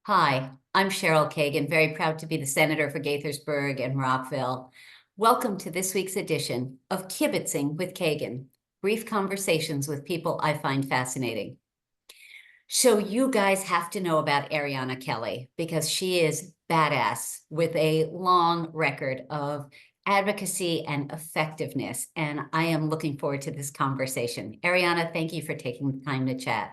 Hi, I'm Cheryl Kagan, very proud to be the Senator for Gaithersburg and Rockville. Welcome to this week's edition of Kibbitzing with Kagan, brief conversations with people I find fascinating. So you guys have to know about Ariana Kelly because she is badass with a long record of advocacy and effectiveness, and I am looking forward to this conversation. Ariana, thank you for taking the time to chat.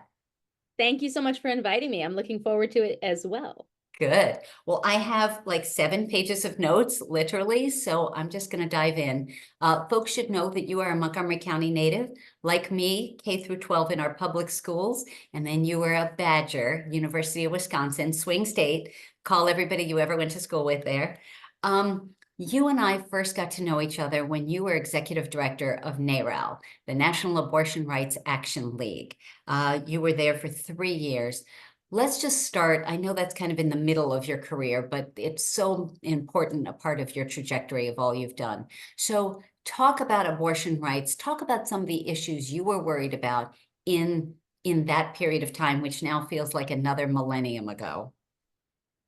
Thank you so much for inviting me. I'm looking forward to it as well. Good. Well, I have like 7 pages of notes, literally, so I'm just going to dive in. Folks should know that you are a Montgomery County native, like me, K through 12 in our public schools, and then you were a Badger, University of Wisconsin, swing state. Call everybody you ever went to school with there. You and I first got to know each other when you were executive director of NARAL, the National Abortion Rights Action League. You were there for 3 years. Let's just start. I know that's kind of in the middle of your career, but it's so important a part of your trajectory of all you've done. So talk about abortion rights. Talk about some of the issues you were worried about in that period of time, which now feels like another millennium ago.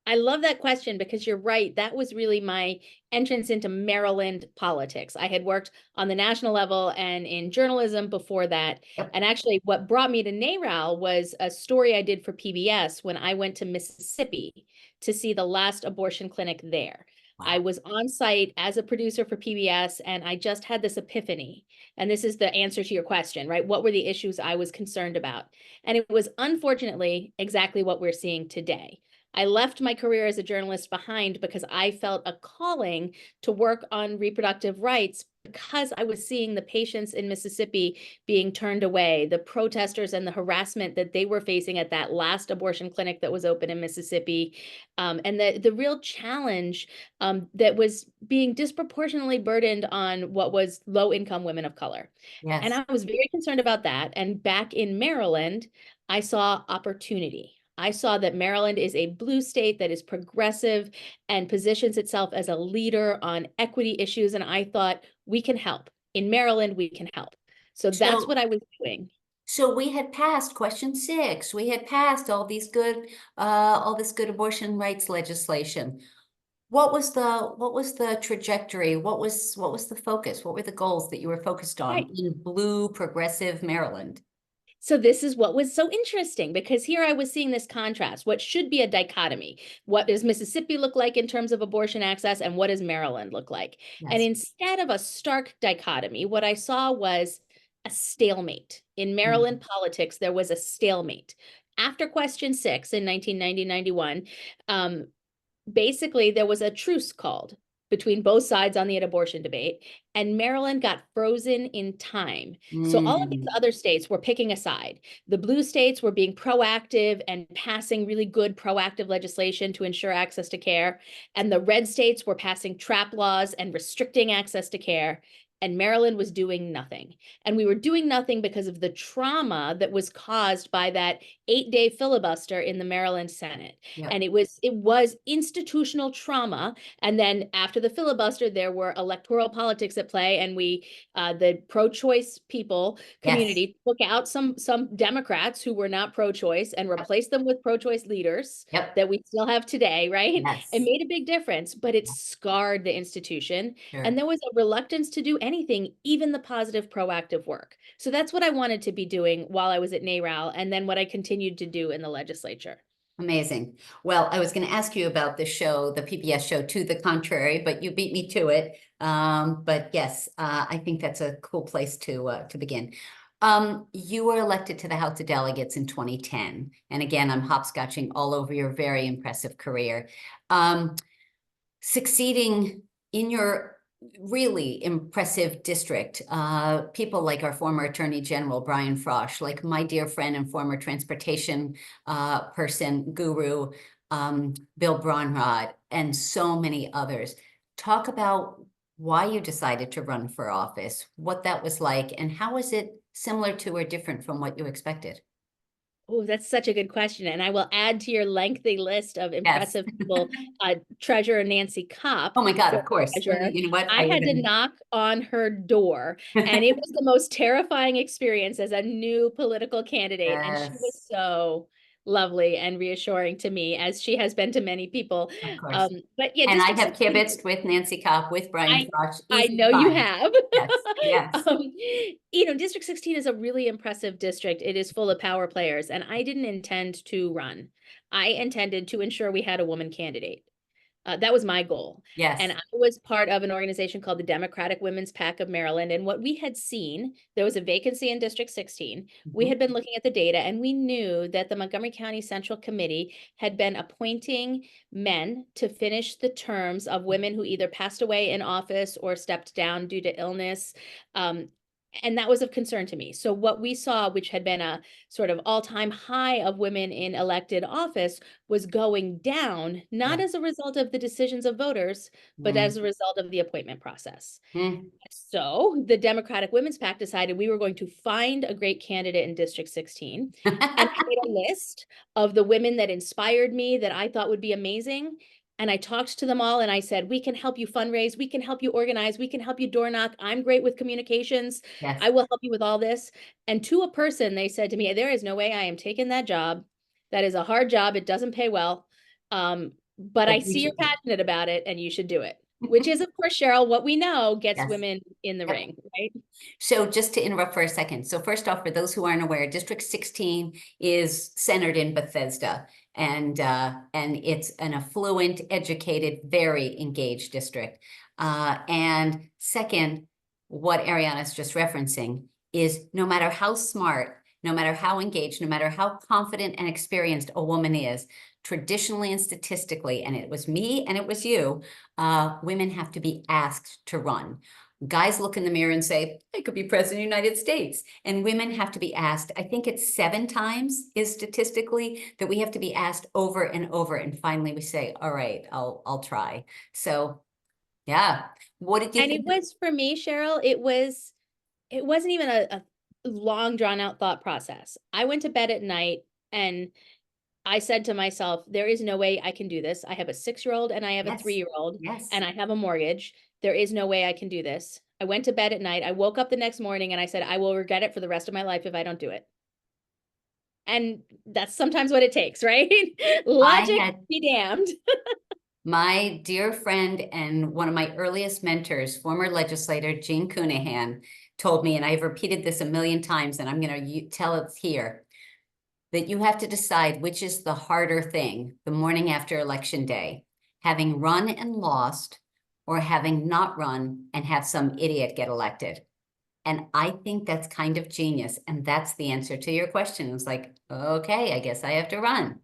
I love that question because you're right. That was really my entrance into Maryland politics. I had worked on the national level and in journalism before that. Yep. And actually, what brought me to NARAL was a story I did for PBS when I went to Mississippi to see the last abortion clinic there. I Wow. was on site as a producer for PBS, and I just had this epiphany. And this is the answer to your question, right? What were the issues I was concerned about? And it was unfortunately exactly what we're seeing today. I left my career as a journalist behind because I felt a calling to work on reproductive rights because I was seeing the patients in Mississippi being turned away, the protesters and the harassment that they were facing at that last abortion clinic that was open in Mississippi, and the real challenge that was being disproportionately burdened on what was low-income women of color. And Yes. I was very concerned about that. And back in Maryland, I saw opportunity. I saw that Maryland is a blue state that is progressive and positions itself as a leader on equity issues. And I thought, we can help. In Maryland, we can help. So that's So what I was doing. so we had passed question 6. We had passed all this good abortion rights legislation. What was the trajectory? What was the focus? What were the goals that you were focused on Right. in blue progressive Maryland? So this is what was so interesting because here I was seeing this contrast, what should be a dichotomy. What does Mississippi look like in terms of abortion access and what does Maryland look like? And Yes. instead of a stark dichotomy, what I saw was a stalemate. In Mhm. Maryland politics, there was a stalemate. After question 6 in 1990-91, basically there was a truce called between both sides on the abortion debate, and Maryland got frozen in time. So all of these Mm. other states were picking a side. The blue states were being proactive and passing really good proactive legislation to ensure access to care, and the red states were passing trap laws and restricting access to care. And Maryland was doing nothing. And we were doing nothing because of the trauma that was caused by that 8-day filibuster in the Maryland Senate. Yep. And it was institutional trauma. And then after the filibuster, there were electoral politics at play, and the pro-choice people Yes. community took out some Democrats who were not pro-choice and Yep. replaced them with pro-choice leaders Yep. that we still have today, right? It Yes. made a big difference, but it scarred the institution. And Sure. there was a reluctance to do anything, even the positive proactive work. So that's what I wanted to be doing while I was at NARAL, and then what I continued to do in the legislature. Amazing. Well, I was going to ask you about the show, the PBS show, To the Contrary, but you beat me to it. But yes, I think that's a cool place to begin. You were elected to the House of Delegates in 2010, and again, I'm hopscotching all over your very impressive career. Um, Succeeding in your really impressive district. People like our former Attorney General, Brian Frosch, like my dear friend and former transportation person, guru, Bill Braunrod, and so many others. Talk about why you decided to run for office, what that was like, and how is it similar to or different from what you expected? Oh, that's such a good question. And I will add to your lengthy list of Yes. impressive people, Treasurer Nancy Kopp, Oh my God, for of course. treasurer. You know what? I had to knock on her door, and it was the most terrifying experience as a new political candidate. And she was Yes. so lovely and reassuring to me, as she has been to many people. Of course. But yeah, And I District have 16, kibitzed with Nancy Kopp, with Brian I Frosch, I easy, know you fun. have. Yes, yes. District 16 is a really impressive district. It is full of power players, and I didn't intend to run. I intended to ensure we had a woman candidate. That was my goal. And Yes. I was part of an organization called the Democratic Women's PAC of Maryland. And what we had seen, there was a vacancy in District 16. We Mhm. had been looking at the data, and we knew that the Montgomery County Central Committee had been appointing men to finish the terms of women who either passed away in office or stepped down due to illness. And that was of concern to me. So what we saw, which had been a sort of all-time high of women in elected office, was going down, not Yeah. as a result of the decisions of voters, but Mm. as a result of the appointment process. Mm. So the Democratic Women's PAC decided we were going to find a great candidate in District 16. And I made a list of the women that inspired me, that I thought would be amazing. And I talked to them all and I said, we can help you fundraise, we can help you organize, we can help you door knock. I'm great with communications. Yes. I will help you with all this. And to a person, they said to me, there is no way I am taking that job. That is a hard job. It doesn't pay well. But I But you see you're should. passionate about it and you should do it. Which is, of course, Cheryl, what we know gets Yes. women in the Yep. ring, right? So just to interrupt for a second. So first off, for those who aren't aware, District 16 is centered in Bethesda, and it's an affluent, educated, very engaged district. And second, what Ariana's just referencing is, no matter how smart, no matter how engaged, no matter how confident and experienced a woman is, traditionally and statistically, and it was me and it was you, women have to be asked to run. Guys look in the mirror and say, I could be president of the United States. And women have to be asked, I think it's 7 times is statistically, that we have to be asked over and over. And finally we say, all right, I'll try. So yeah. What did you And it think? was, for me, Cheryl, it wasn't even a long drawn out thought process. I went to bed at night and I said to myself, there is no way I can do this. I have a 6-year-old and I have a Yes, 3-year-old yes. and I have a mortgage. There is no way I can do this. I went to bed at night. I woke up the next morning and I said, I will regret it for the rest of my life if I don't do it. And that's sometimes what it takes, right? Logic be damned. My dear friend and one of my earliest mentors, former legislator Jean Cunahan, told me, and I've repeated this a million times, and I'm going to tell it here, that you have to decide which is the harder thing the morning after Election Day, having run and lost, or having not run and have some idiot get elected. And I think that's kind of genius. And that's the answer to your question. It's like, okay, I guess I have to run.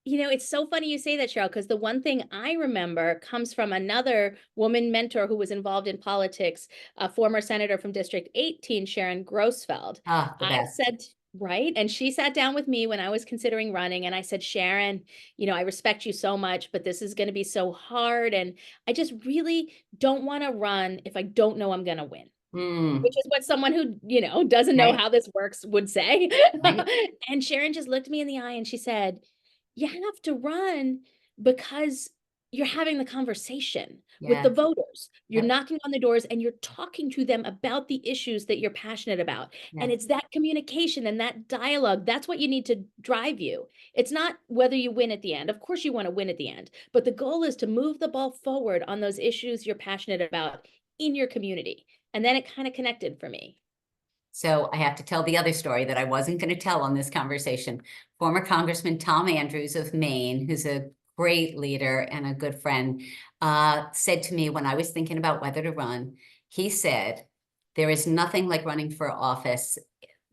It's so funny you say that, Cheryl, because the one thing I remember comes from another woman mentor who was involved in politics, a former senator from District 18, Sharon Grossfeld. Ah, the I best. said, right. And she sat down with me when I was considering running. And I said, Sharon, I respect you so much, but this is going to be so hard. And I just really don't want to run if I don't know I'm going to win. Mm, Which is what someone who, doesn't know right, how this works would say. right. And Sharon just looked me in the eye and she said, you have to run because you're having the conversation with the Yes. voters. You're Yep. knocking on the doors and you're talking to them about the issues that you're passionate about. And Yes. it's that communication and that dialogue. That's what you need to drive you. It's not whether you win at the end. Of course, you want to win at the end, but the goal is to move the ball forward on those issues you're passionate about in your community. And then it kind of connected for me. So I have to tell the other story that I wasn't going to tell on this conversation. Former Congressman Tom Andrews of Maine, who's a great leader and a good friend, said to me when I was thinking about whether to run, he said, there is nothing like running for office.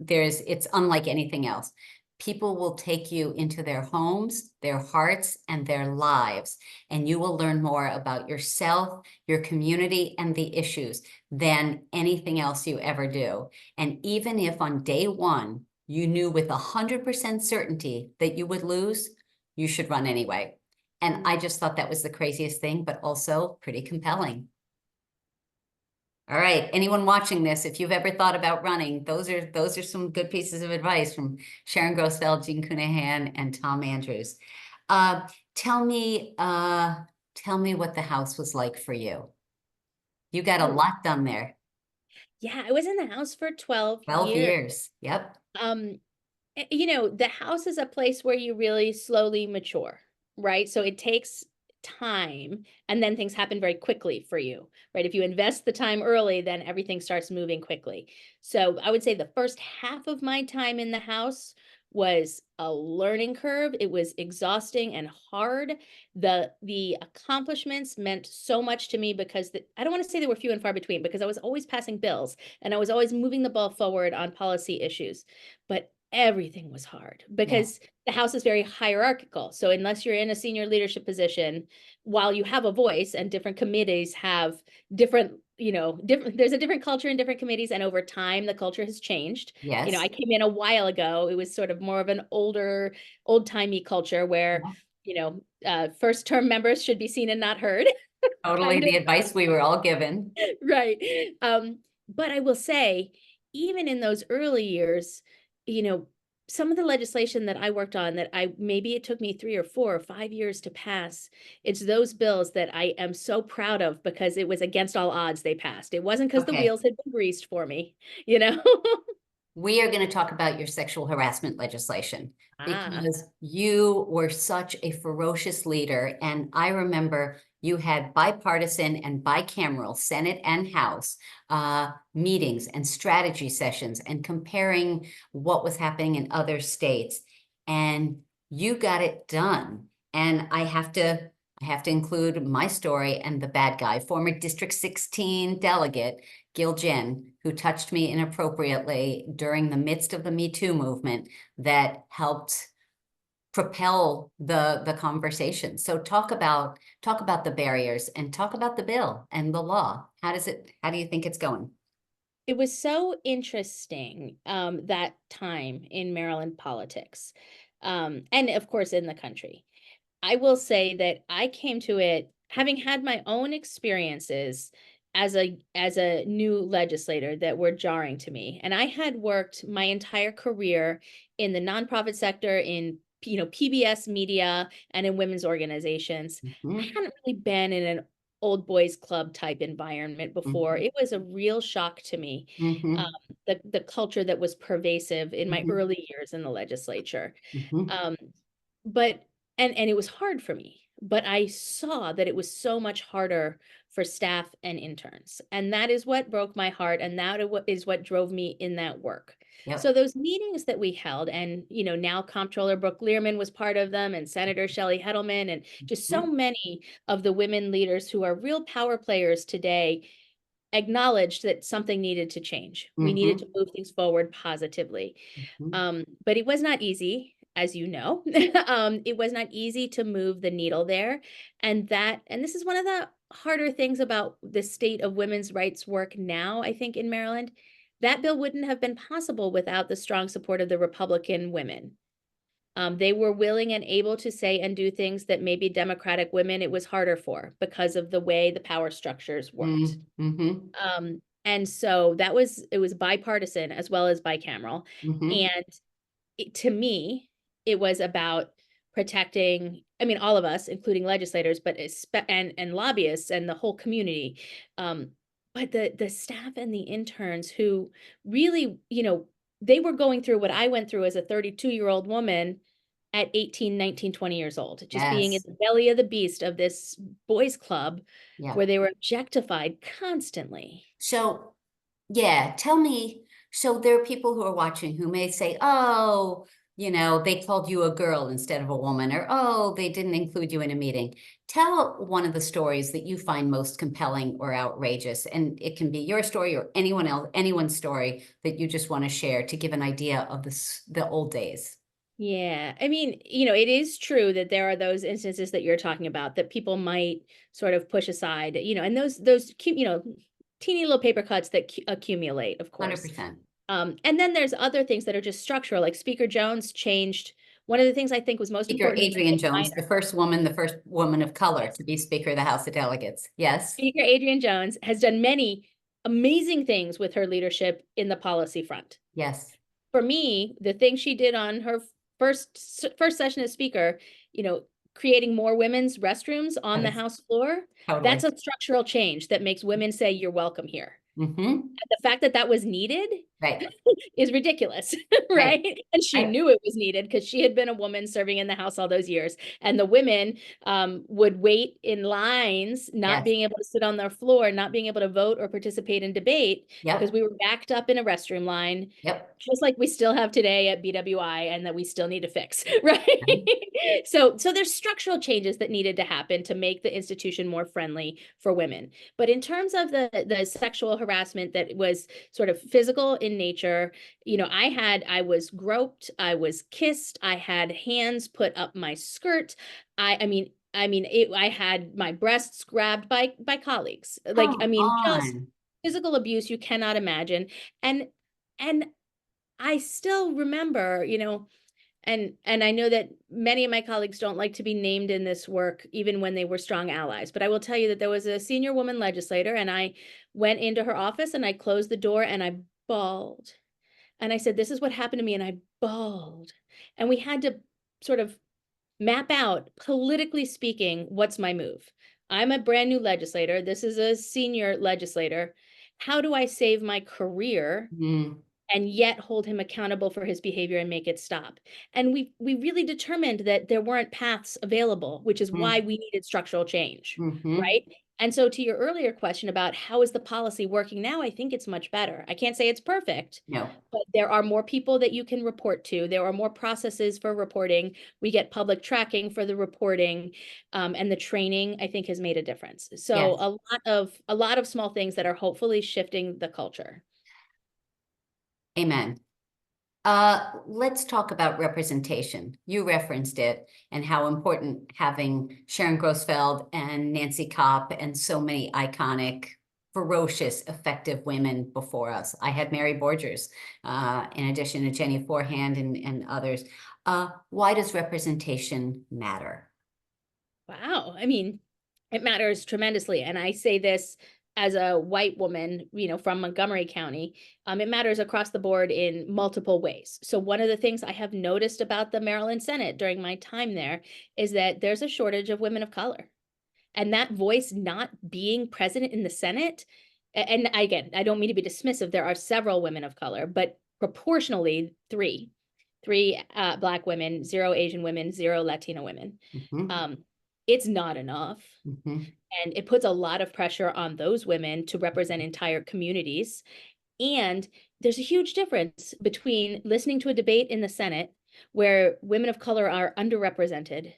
It's unlike anything else. People will take you into their homes, their hearts, and their lives, and you will learn more about yourself, your community, and the issues than anything else you ever do. And even if on day one, you knew with 100% certainty that you would lose, you should run anyway. And I just thought that was the craziest thing, but also pretty compelling. All right, anyone watching this, if you've ever thought about running, those are some good pieces of advice from Sharon Grossfeld, Jean Cunahan, and Tom Andrews. Tell me what the house was like for you. You got a lot done there. Yeah, I was in the house for 12 12 years. years. Yep. You know, the House is a place where you really slowly mature, right? So it takes time, and then things happen very quickly for you, right? If you invest the time early, then everything starts moving quickly. So I would say the first half of my time in the House was a learning curve. It was exhausting and hard. The accomplishments meant so much to me because I don't want to say they were few and far between, because I was always passing bills and I was always moving the ball forward on policy issues. But everything was hard Yeah. because the House is very hierarchical. So unless you're in a senior leadership position, while you have a voice and different committees have different, there's a different culture in different committees. And over time, the culture has changed. Yes. I came in a while ago. It was sort of more of an old-timey culture where, Yeah. first term members should be seen and not heard. Totally Kind of. the advice we were all given. Right. But I will say, even in those early years, you know, some of the legislation that I worked on that maybe it took me 3 or 4 or 5 years to pass. It's those bills that I am so proud of because it was against all odds they passed. It wasn't because the Okay. wheels had been greased for me, you know? We are going to talk about your sexual harassment legislation Ah, because you were such a ferocious leader. And I remember you had bipartisan and bicameral Senate and House meetings and strategy sessions and comparing what was happening in other states. And you got it done. And I have to include my story and the bad guy, former District 16 delegate Gil Jen, who touched me inappropriately during the midst of the Me Too movement that helped propel the conversation. So talk about the barriers and talk about the bill and the law. How do you think it's going? it was so interesting, that time in Maryland politics, and of course in the country. I will say that I came to it having had my own experiences as a new legislator that were jarring to me. And I had worked my entire career in the nonprofit sector, in PBS media and in women's organizations. I Mhm, hadn't really been in an old boys club type environment before. mhm, It was a real shock to me, um, mhm, the culture that was pervasive in my mhm, early years in the legislature. mhm, Um, but and it was hard for me, but I saw that it was so much harder for staff and interns. And that is what broke my heart, and that is what drove me in that work. yep. So those meetings that we held, and now Comptroller Brooke Learman was part of them, and Senator Shelley Heddleman, and just so Mhm, many of the women leaders who are real power players today acknowledged that something needed to change. We needed to mhm, move things forward positively. mhm, But it was not easy, as you know. It was not easy to move the needle there. And this is one of the harder things about the state of women's rights work now, I think, in Maryland. That bill wouldn't have been possible without the strong support of the Republican women. They were willing and able to say and do things that maybe Democratic women it was harder for because of the way the power structures worked. mhm, And so it was bipartisan as well as bicameral. mhm, And to me, it was about protecting, I mean, all of us, including legislators, but and lobbyists and the whole community. Um, but the staff and the interns who really, they were going through what I went through as a 32-year-old woman at 18, 19, 20 years old, just being in yes. the belly of the beast of this boys club Yeah. where they were objectified constantly. So, yeah, tell me. So, there are people who are watching who may say, oh, they called you a girl instead of a woman, or oh, they didn't include you in a meeting. Tell one of the stories that you find most compelling or outrageous. And it can be your story or anyone's story that you just want to share to give an idea of the old days. Yeah. I mean, it is true that there are those instances that you're talking about that people might sort of push aside, and those teeny little paper cuts that accumulate, of course. 100%. And then there's other things that are just structural, like Speaker Jones changed. One of the things I think was most Speaker important Adrian Jones, the first woman of color to be Speaker of the House of Delegates. Yes. Speaker Adrian Jones has done many amazing things with her leadership in the policy front. Yes. For me, the thing she did on her first session as speaker, you know, creating more women's restrooms on That the is House floor, that's totally. a structural change that makes women say, you're welcome here. Mm-hmm. The fact that that was needed Right. is ridiculous, Right. right? And she Right. knew it was needed because she had been a woman serving in the House all those years. And the women would wait in lines, not Yes. being able to sit on their floor, not being able to vote or participate in debate because Yep. we were backed up in a restroom line, Yep. just like we still have today at BWI, and that we still need to fix, right? Right. So there's structural changes that needed to happen to make the institution more friendly for women. But in terms of the sexual harassment that was sort of physical in nature, you know, I was groped, I was kissed, I had hands put up my skirt. I had my breasts grabbed by colleagues. Like, I Come mean, just on. physical abuse you cannot imagine. And I still remember, you know, and I know that many of my colleagues don't like to be named in this work, even when they were strong allies. But I will tell you that there was a senior woman legislator, and I went into her office and I closed the door and I bawled. And I said, "This is what happened to me." And I bawled. And we had to sort of map out, politically speaking, what's my move? I'm a brand new legislator. This is a senior legislator. How do I save my career Mm, and yet hold him accountable for his behavior and make it stop? And we really determined that there weren't paths available, which is why mm, we needed structural change, mm-hmm. right? And so to your earlier question about how is the policy working now, I think it's much better. I can't say it's perfect, No. but there are more people that you can report to. There are more processes for reporting. We get public tracking for the reporting, and the training, I think, has made a difference. So Yes. a lot of small things that are hopefully shifting the culture. Amen. Let's talk about representation. You referenced it and how important having Sharon Grossfeld and Nancy Kopp and so many iconic, ferocious, effective women before us. I had Mary Borgers, in addition to Jenny Forehand and others. Why does representation matter? Wow. I mean, it matters tremendously. And I say this as a white woman, you know, from Montgomery County. It matters across the board in multiple ways. So one of the things I have noticed about the Maryland Senate during my time there is that there's a shortage of women of color. And that voice not being present in the Senate, and again, I don't mean to be dismissive, there are several women of color, but proportionally three Black women, 0 Asian women, 0 Latina women. Mm-hmm. Um, it's not enough. Mm-hmm. And it puts a lot of pressure on those women to represent entire communities. And there's a huge difference between listening to a debate in the Senate where women of color are underrepresented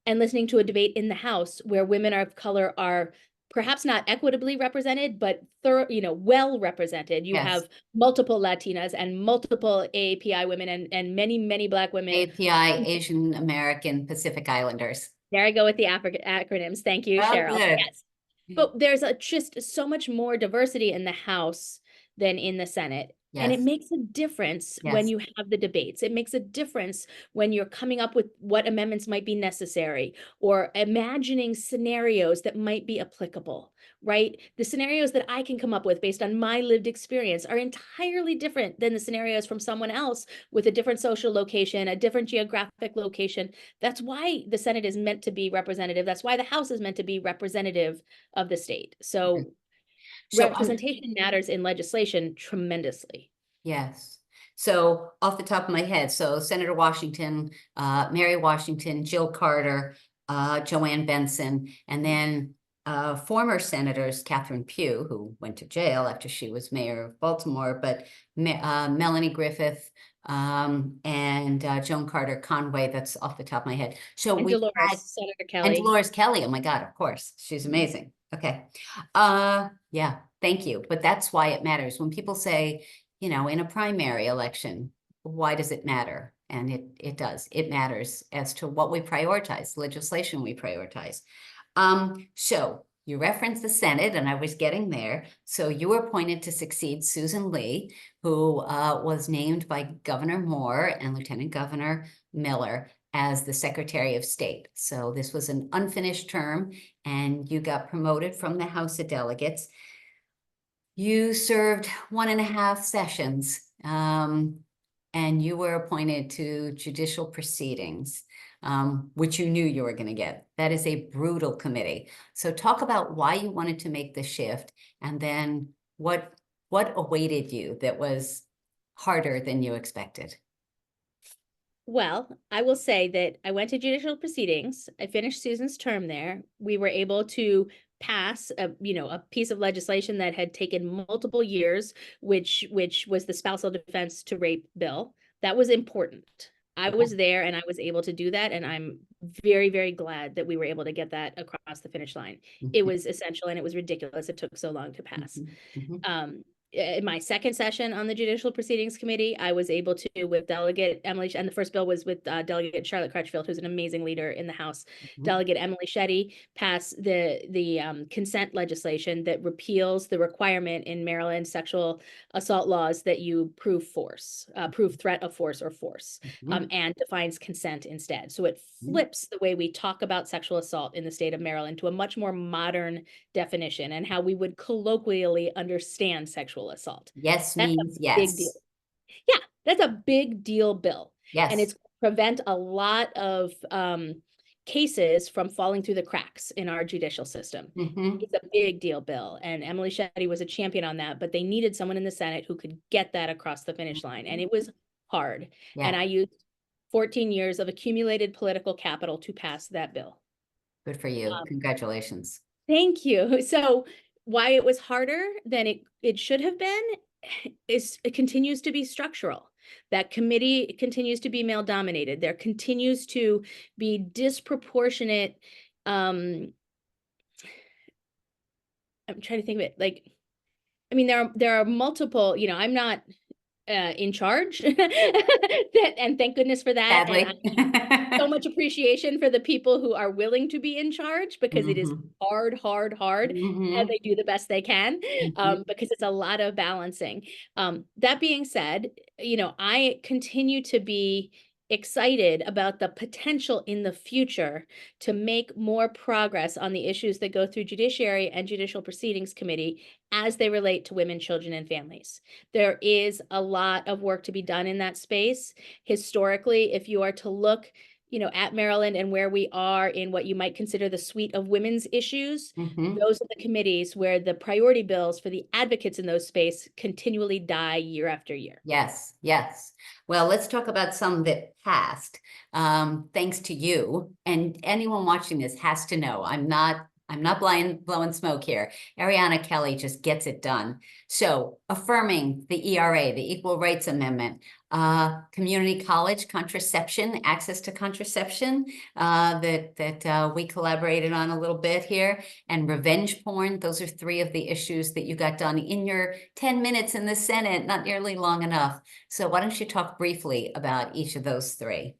and listening to a debate in the House where women of color are perhaps not equitably represented, but well represented. You Yes. have multiple Latinas and multiple AAPI women and many, many Black women. API, Asian American Pacific Islanders. There I go with the acronyms. Thank you, Oh, Cheryl. good. Yes. But there's just so much more diversity in the House than in the Senate. And it Yes. makes a difference when Yes. you have the debates. It makes a difference when you're coming up with what amendments might be necessary or imagining scenarios that might be applicable, right? The scenarios that I can come up with based on my lived experience are entirely different than the scenarios from someone else with a different social location, a different geographic location. That's why the Senate is meant to be representative. That's why the House is meant to be representative of the state. So So representation matters in legislation tremendously. yes. So off the top of my head, so Senator Washington, Mary Washington, Jill Carter, Joanne Benson, and then former senators, Catherine Pugh, who went to jail after she was mayor of Baltimore, but Melanie Griffith, and Joan Carter Conway, that's off the top of my head. So And we had, Senator and Kelly. Dolores Kelly, oh my God, of course, she's amazing. Okay. Yeah, thank you. But that's why it matters. When people say, you know, in a primary election, why does it matter? And it does. It matters as to what we prioritize, legislation we prioritize. So you referenced the Senate, and I was getting there. So you were appointed to succeed Susan Lee, who was named by Governor Moore and Lieutenant Governor Miller as the Secretary of State. So this was an unfinished term, and you got promoted from the House of Delegates. You served 1.5 sessions, and you were appointed to judicial proceedings, which you knew you were going to get. That is a brutal committee. So talk about why you wanted to make the shift, and then what awaited you that was harder than you expected? Well, I will say that I went to judicial proceedings. I finished Susan's term there. We were able to pass a piece of legislation that had taken multiple years, which was the spousal defense to rape bill. That was important. I was there and I was able to do that, and I'm very, very glad that we were able to get that across the finish line. It was essential, and it was ridiculous it took so long to pass. In my second session on the Judicial Proceedings Committee, I was able to, with Delegate Emily, and the first bill was with Delegate Charlotte Crutchfield, who's an amazing leader in the House, Delegate Emily Shetty, pass the consent legislation that repeals the requirement in Maryland sexual assault laws that you prove force, prove threat of force or force, and defines consent instead. So it flips the way we talk about sexual assault in the state of Maryland to a much more modern definition and how we would colloquially understand sexual assault. Yes That's means a big yes. deal. Yeah, that's a big deal bill. Yes. And it's prevent a lot of cases from falling through the cracks in our judicial system. It's a big deal bill. And Emily Shetty was a champion on that, but they needed someone in the Senate who could get that across the finish line. And it was hard. Yeah. And I used 14 years of accumulated political capital to pass that bill. Good for you. Congratulations. Thank you. So why it was harder than it should have been is it continues to be structural. That committee continues to be male dominated. There continues to be disproportionate, I'm trying to think of it, like, I mean, there are multiple, I'm not in charge and thank goodness for that. Sadly. And so much appreciation for the people who are willing to be in charge, because it is hard, and they do the best they can, because it's a lot of balancing. That being said, I continue to be excited about the potential in the future to make more progress on the issues that go through Judiciary and Judicial Proceedings Committee as they relate to women, children, and families. There is a lot of work to be done in that space. Historically, if you are to look at Maryland and where we are in what you might consider the suite of women's issues, those are the committees where the priority bills for the advocates in those space continually die year after year. Yes, yes. Well, let's talk about some that passed, thanks to you. And anyone watching this has to know, I'm not blowing smoke here. Ariana Kelly just gets it done. So affirming the ERA, the Equal Rights Amendment, community college contraception, access to contraception, that we collaborated on a little bit here, and revenge porn. Those are three of the issues that you got done in your 10 minutes in the Senate, not nearly long enough. So why don't you talk briefly about each of those three?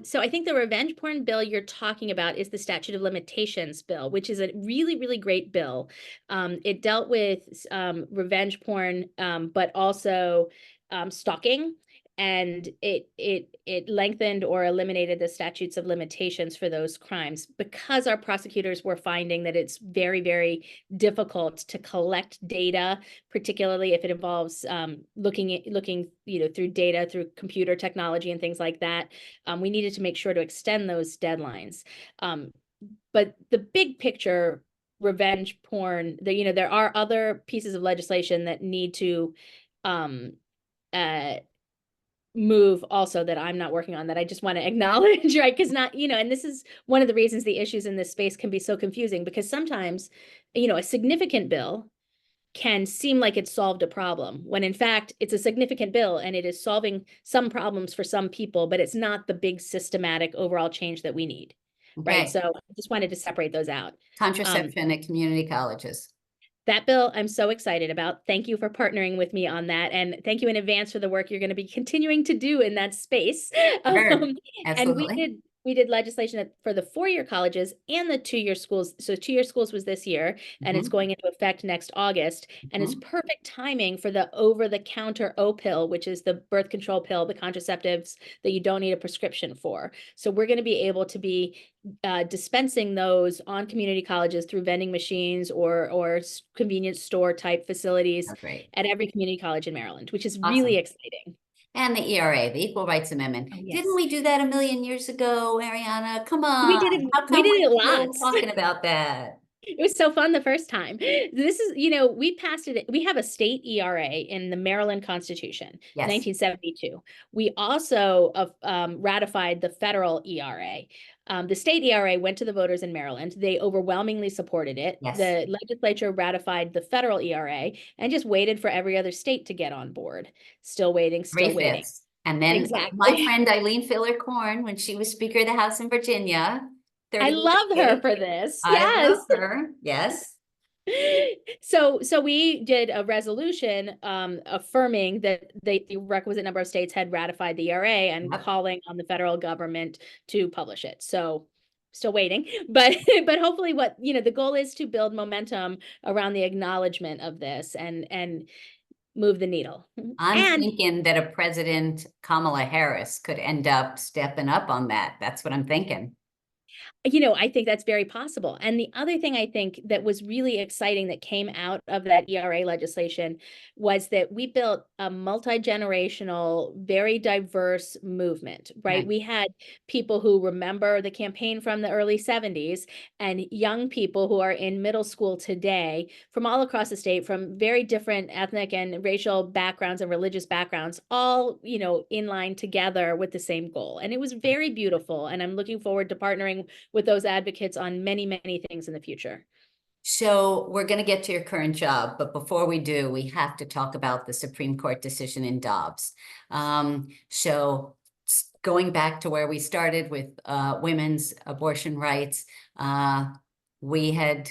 So I think the revenge porn bill you're talking about is the statute of limitations bill, which is a really, really great bill. It dealt with revenge porn, but also stalking, and it lengthened or eliminated the statutes of limitations for those crimes because our prosecutors were finding that it's very, very difficult to collect data, particularly if it involves looking through data through computer technology and things like that. We needed to make sure to extend those deadlines. But the big picture, revenge porn, there are other pieces of legislation that need to move also that I'm not working on, that I just want to acknowledge, right? Because and this is one of the reasons the issues in this space can be so confusing, because sometimes, a significant bill can seem like it solved a problem, when in fact it's a significant bill and it is solving some problems for some people, but it's not the big systematic overall change that we need, right? So I just wanted to separate those out. Contraception at community colleges. That bill, I'm so excited about. Thank you for partnering with me on that. And thank you in advance for the work you're going to be continuing to do in that space. Sure. And we did legislation for the 4-year colleges and the 2-year schools. So 2-year schools was this year, and it's going into effect next August. And it's perfect timing for the over-the-counter O pill, which is the birth control pill, the contraceptives that you don't need a prescription for. So we're going to be able to be dispensing those on community colleges through vending machines or convenience store type facilities at every community college in Maryland, which is really exciting. And the ERA, the Equal Rights Amendment. Oh, yes. Didn't we do that a million years ago, Ariana? Come on. We did it. How come we did it we're still lots. talking about that? It was so fun the first time. This is, we passed it. We have a state ERA in the Maryland Constitution, Yes. 1972. We also ratified the federal ERA. The state ERA went to the voters in Maryland. They overwhelmingly supported it. Yes. The legislature ratified the federal ERA and just waited for every other state to get on board. Still waiting, still waiting. 3/5. And then Exactly. my friend Eileen Filler-Corn, when she was Speaker of the House in Virginia, I love her for this. I Yes. love her. Yes. So we did a resolution affirming that the requisite number of states had ratified the ERA and Yep. calling on the federal government to publish it. So still waiting, but hopefully the goal is to build momentum around the acknowledgement of this and move the needle. I'm thinking that a President Kamala Harris could end up stepping up on that. That's what I'm thinking. I think that's very possible. And the other thing I think that was really exciting that came out of that ERA legislation was that we built a multi-generational, very diverse movement, right? We had people who remember the campaign from the early 70s and young people who are in middle school today from all across the state, from very different ethnic and racial backgrounds and religious backgrounds, all, in line together with the same goal. And it was very beautiful. And I'm looking forward to partnering with those advocates on many, many things in the future. So we're going to get to your current job, but before we do, we have to talk about the Supreme Court decision in Dobbs. So going back to where we started with women's abortion rights, we had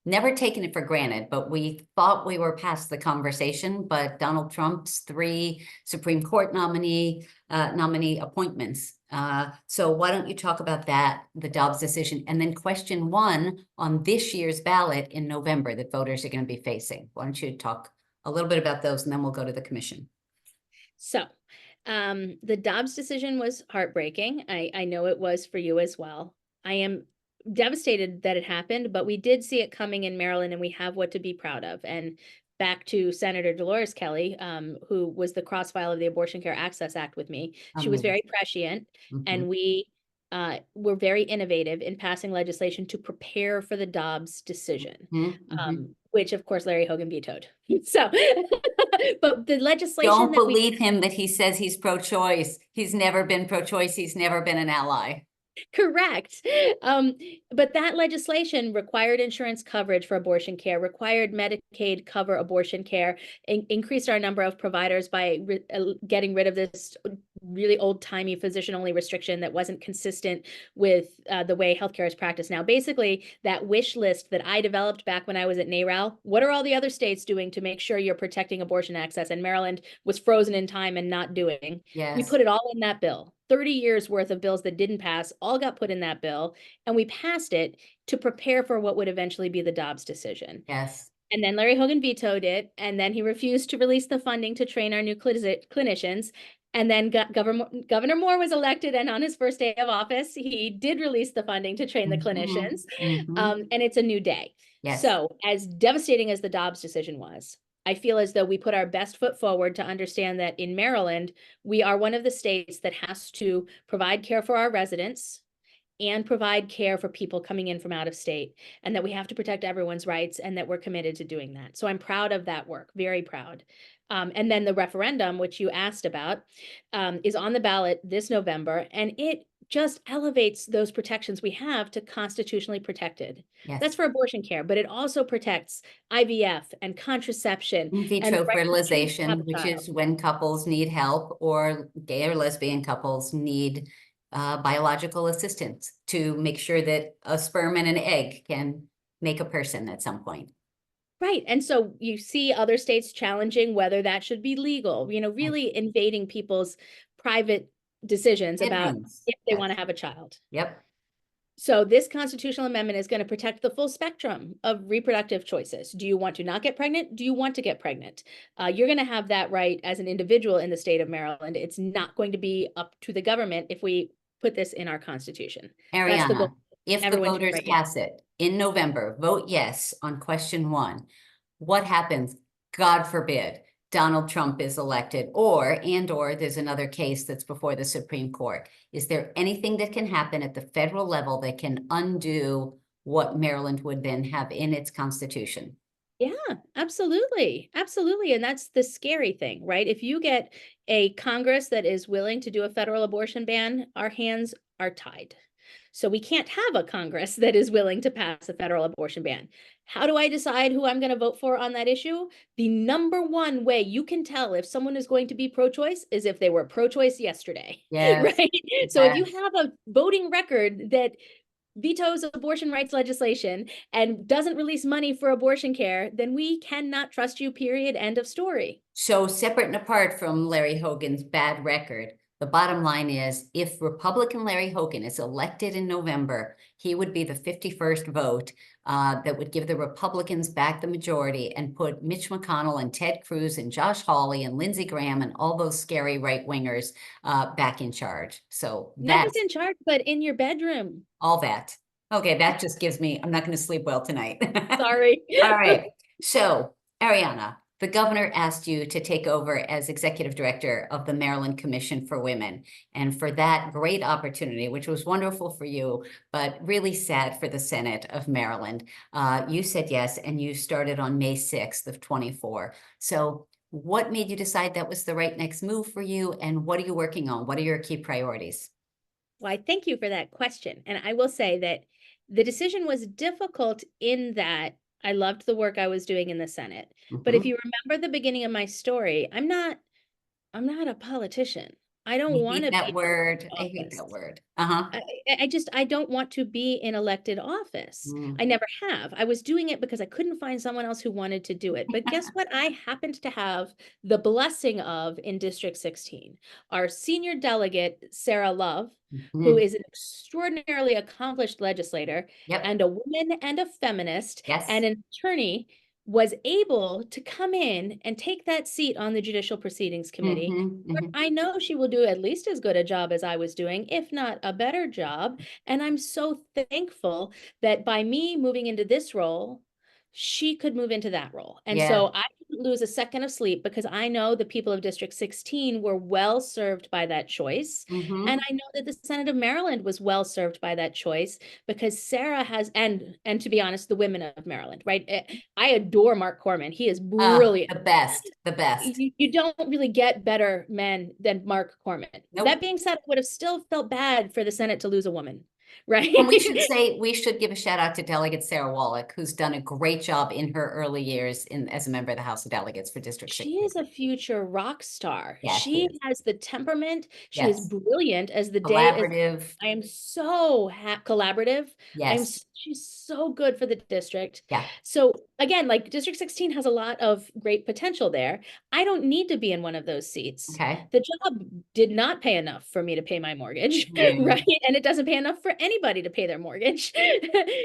never taken it for granted, but we thought we were past the conversation. But Donald Trump's 3 Supreme Court nominee appointments. So why don't you talk about that, the Dobbs decision, and then question 1 on this year's ballot in November that voters are going to be facing. Why don't you talk a little bit about those, and then we'll go to the commission. So the Dobbs decision was heartbreaking. I know it was for you as well. I am devastated that it happened, but we did see it coming in Maryland, and we have what to be proud of. And back to Senator Dolores Kelly, who was the cross-file of the Abortion Care Access Act with me. She was very prescient, and we were very innovative in passing legislation to prepare for the Dobbs decision, which of course Larry Hogan vetoed. So, but the legislation— Don't believe him that he says he's pro-choice. He's never been pro-choice. He's never been an ally. Correct. But that legislation required insurance coverage for abortion care, required Medicaid cover abortion care, increased our number of providers by getting rid of this really old-timey physician-only restriction that wasn't consistent with the way healthcare is practiced now. Basically, that wish list that I developed back when I was at NARAL, what are all the other states doing to make sure you're protecting abortion access? And Maryland was frozen in time and not doing. Yes. We put it all in that bill. 30 years worth of bills that didn't pass all got put in that bill, and we passed it to prepare for what would eventually be the Dobbs decision. Yes. And then Larry Hogan vetoed it, and then he refused to release the funding to train our new clinicians. And then Governor Moore was elected, and on his first day of office, he did release the funding to train the clinicians. And it's a new day. Yes. So as devastating as the Dobbs decision was, I feel as though we put our best foot forward to understand that in Maryland, we are one of the states that has to provide care for our residents and provide care for people coming in from out of state, and that we have to protect everyone's rights, and that we're committed to doing that. So I'm proud of that work, very proud. And then the referendum, which you asked about, is on the ballot this November, and it just elevates those protections we have to constitutionally protected. Yes. That's for abortion care, but it also protects IVF and contraception. In vitro fertilization, which is when couples need help, or gay or lesbian couples need biological assistance to make sure that a sperm and an egg can make a person at some point. Right. And so you see other states challenging whether that should be legal, really invading people's private decisions about if they want to have a child. Yep. So this constitutional amendment is going to protect the full spectrum of reproductive choices. Do you want to not get pregnant? Do you want to get pregnant? You're going to have that right as an individual in the state of Maryland. It's not going to be up to the government if we put this in our constitution. Ariana, if the voters pass it in November, vote yes on question 1, what happens? God forbid Donald Trump is elected, or there's another case that's before the Supreme Court. Is there anything that can happen at the federal level that can undo what Maryland would then have in its constitution. Yeah, absolutely. Absolutely. And that's the scary thing, right? If you get a Congress that is willing to do a federal abortion ban, our hands are tied. So we can't have a Congress that is willing to pass a federal abortion ban. How do I decide who I'm going to vote for on that issue? The number one way you can tell if someone is going to be pro-choice is if they were pro-choice yesterday, Yes. right? So if you Yes. have a voting record that vetoes abortion rights legislation and doesn't release money for abortion care, then we cannot trust you, period, end of story. So separate and apart from Larry Hogan's bad record, the bottom line is if Republican Larry Hogan is elected in November, he would be the 51st vote that would give the Republicans back the majority and put Mitch McConnell and Ted Cruz and Josh Hawley and Lindsey Graham and all those scary right-wingers back in charge. So Not just that's in charge, but in your bedroom. all that. Okay, that just gives me, I'm not going to sleep well tonight. Sorry. All right. So, Ariana, the governor asked you to take over as executive director of the Maryland Commission for Women. And for that great opportunity, which was wonderful for you, but really sad for the Senate of Maryland, you said yes, and you started on May 6th of 24. So what made you decide that was the right next move for you? And what are you working on? What are your key priorities? Well, I thank you for that question. And I will say that the decision was difficult in that I loved the work I was doing in the Senate. But if you remember the beginning of my story, I'm not a politician. I don't I want hate to that be word. in I hate office. that word. Uh-huh. I don't want to be in elected office. Mm. I never have. I was doing it because I couldn't find someone else who wanted to do it. But guess what? I happened to have the blessing of in District 16. Our senior delegate, Sarah Love, who Mhm. is an extraordinarily accomplished legislator Yep. and a woman and a feminist Yes. and an attorney, was able to come in and take that seat on the Judicial Proceedings Committee. Mhm, mhm. I know she will do at least as good a job as I was doing, if not a better job. And I'm so thankful that by me moving into this role, she could move into that role. And Yeah. so I didn't lose a second of sleep because I know the people of District 16 were well served by that choice. And Mhm. I know that the Senate of Maryland was well served by that choice because Sarah has, and to be honest, the women of Maryland, right? I adore Mark Corman. He is brilliant. The best, the best. You don't really get better men than Mark Corman. That Nope. being said, I would have still felt bad for the Senate to lose a woman, right? And we should give a shout out to Delegate Sarah Wallach, who's done a great job in her early years as a member of the House of Delegates for District She 16. is a future rock star. Yeah, she She is. has the temperament. She is Yes. brilliant as the day is. Collaborative. I am so collaborative. Yes. She's so good for the district. Yeah. So again, like District 16 has a lot of great potential there. I don't need to be in one of those seats. Okay. The job did not pay enough for me to pay my mortgage, Mm. right? And it doesn't pay enough for anybody to pay their mortgage.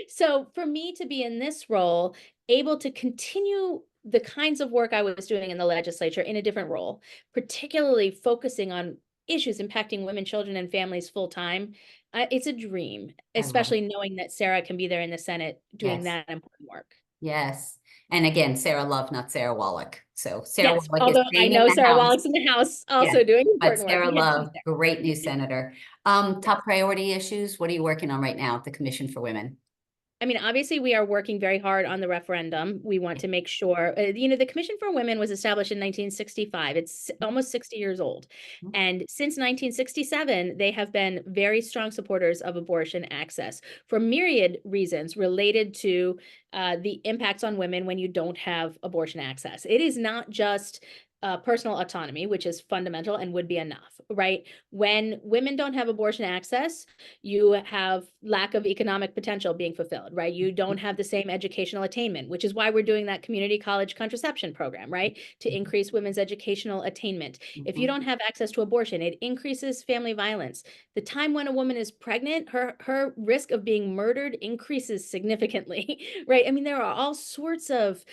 So for me to be in this role, able to continue the kinds of work I was doing in the legislature in a different role, particularly focusing on issues impacting women, children, and families full time, it's a dream, I love it. especially knowing that Sarah can be there in the Senate doing Yes. that important work. Yes. And again, Sarah Love, not Sarah Wallach. So Sarah Yes, Wallach is although I staying in know the Sarah House. Wallach's in the House Yes. also doing But important work. Sarah Yes, she's Love, there. great new senator. Top priority issues. What are you working on right now at the Commission for Women? I mean, obviously, we are working very hard on the referendum. We want to make sure, the Commission for Women was established in 1965. It's almost 60 years old. And since 1967, they have been very strong supporters of abortion access for myriad reasons related to the impacts on women when you don't have abortion access. It is not just personal autonomy, which is fundamental and would be enough, right? When women don't have abortion access, you have lack of economic potential being fulfilled, right? You don't have the same educational attainment, which is why we're doing that community college contraception program, right? To increase women's educational attainment. If you don't have access to abortion, it increases family violence. The time when a woman is pregnant, her risk of being murdered increases significantly, right? I mean, there are all sorts of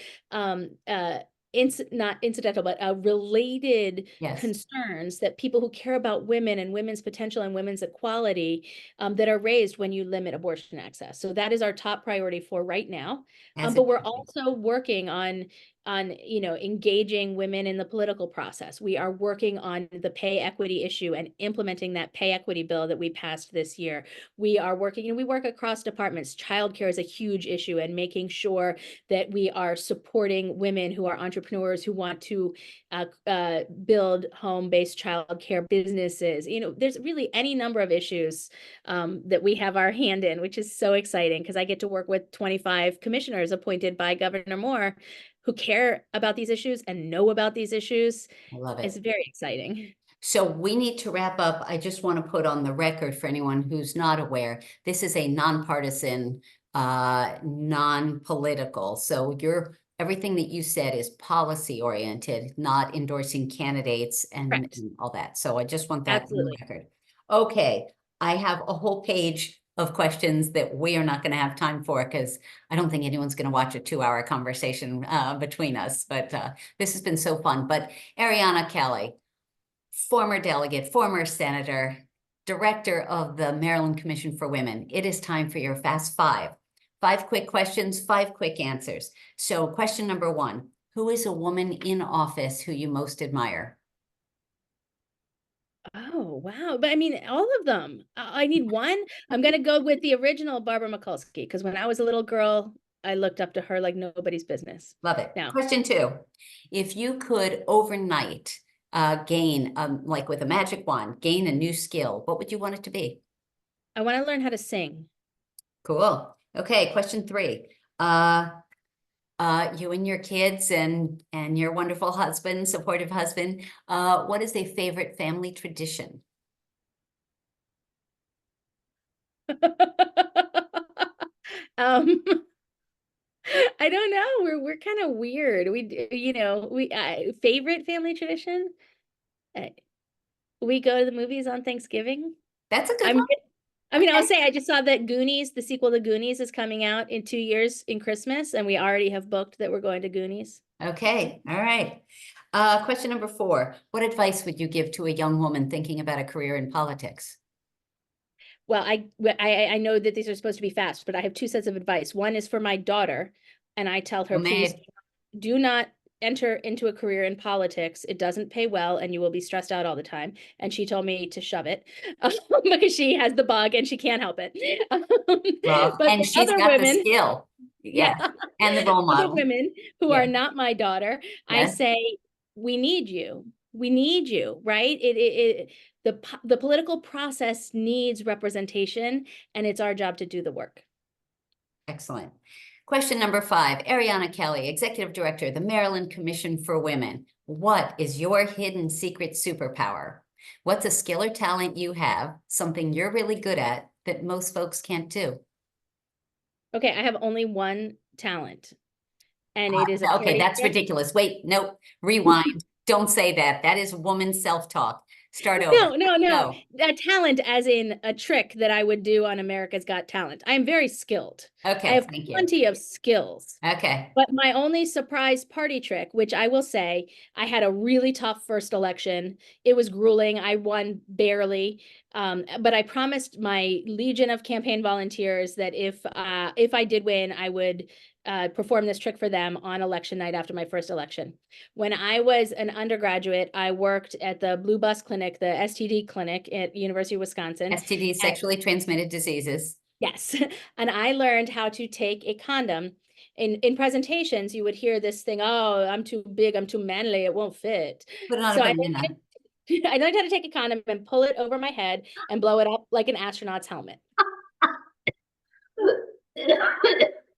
not incidental, but related Yes. concerns that people who care about women and women's potential and women's equality that are raised when you limit abortion access. So that is our top priority for right now. As But it we're should be. also working on engaging women in the political process. We are working on the pay equity issue and implementing that pay equity bill that we passed this year. We are working, we work across departments. Childcare is a huge issue, and making sure that we are supporting women who are entrepreneurs who want to build home-based childcare businesses. There's really any number of issues that we have our hand in, which is so exciting because I get to work with 25 commissioners appointed by Governor Moore who care about these issues and know about these issues. I love it. It's very exciting. So we need to wrap up. I just want to put on the record for anyone who's not aware, this is a nonpartisan, non-political. So everything that you said is policy oriented, not endorsing candidates and all that. So I just want that on the record. Okay, I have a whole page of questions that we are not going to have time for because I don't think anyone's going to watch a 2-hour conversation between us. But this has been so fun. But Ariana Kelly, former delegate, former senator, director of the Maryland Commission for Women. It is time for your Fast Five. 5 quick questions, 5 quick answers. So question number 1, who is a woman in office who you most admire? Oh, wow. But I mean, all of them. I need one. I'm going to go with the original Barbara Mikulski, because when I was a little girl, I looked up to her like nobody's business. Love it. Now, question 2, if you could overnight gain, like with a magic wand, gain a new skill, what would you want it to be? I want to learn how to sing. Cool. Okay, question 3. You and your kids and your wonderful husband, supportive husband, what is a favorite family tradition? I don't know. We're kind of weird. Favorite family tradition? We go to the movies on Thanksgiving. That's a good one. I mean, I'll say I just saw that Goonies, the sequel to Goonies, is coming out in 2 years in Christmas, and we already have booked that we're going to Goonies. Okay. All right. Question number 4. What advice would you give to a young woman thinking about a career in politics? Well, I know that these are supposed to be fast, but I have 2 sets of advice. One is for my daughter, and I tell her, please do not enter into a career in politics. It doesn't pay well, and you will be stressed out all the time. And she told me to shove it because she has the bug and she can't help it. Well, and she's got the skill. Yeah. And the role model. Other women who are not my daughter, I say, we need you. We need you, right? The political process needs representation, and it's our job to do the work. Excellent. Question number 5, Ariana Kelly, Executive Director, the Maryland Commission for Women. What is your hidden secret superpower? What's a skill or talent you have, something you're really good at that most folks can't do? Okay, I have only one talent. And it is okay, that's ridiculous. Wait, nope, rewind. Don't say that. That is woman self-talk. Start over. No. A talent as in a trick that I would do on America's Got Talent. I'm very skilled. Okay, I have plenty of skills. Okay. But my only surprise party trick, which I will say, I had a really tough first election. It was grueling. I won barely. But I promised my legion of campaign volunteers that if I did win, I would perform this trick for them on election night after my first election. When I was an undergraduate, I worked at the Blue Bus Clinic, the STD clinic at University of Wisconsin. STD, sexually transmitted diseases. Yes. And I learned how to take a condom. In presentations, you would hear this thing, oh, I'm too big, I'm too manly, it won't fit. Put it on a banana. I learned how to take a condom and pull it over my head and blow it up like an astronaut's helmet.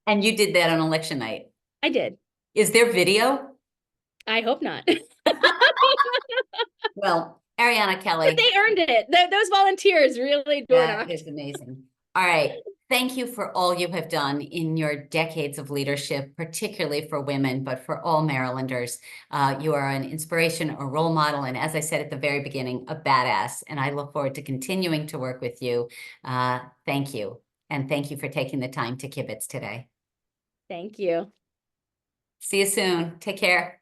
And you did that on election night? I did. Is there video? I hope not. Well, Ariana Kelly. But they earned it. Those volunteers really do it. That is amazing. All right. Thank you for all you have done in your decades of leadership, particularly for women, but for all Marylanders. You are an inspiration, a role model, and as I said at the very beginning, a badass. And I look forward to continuing to work with you. Thank you. And thank you for taking the time to kibitz today. Thank you. See you soon. Take care.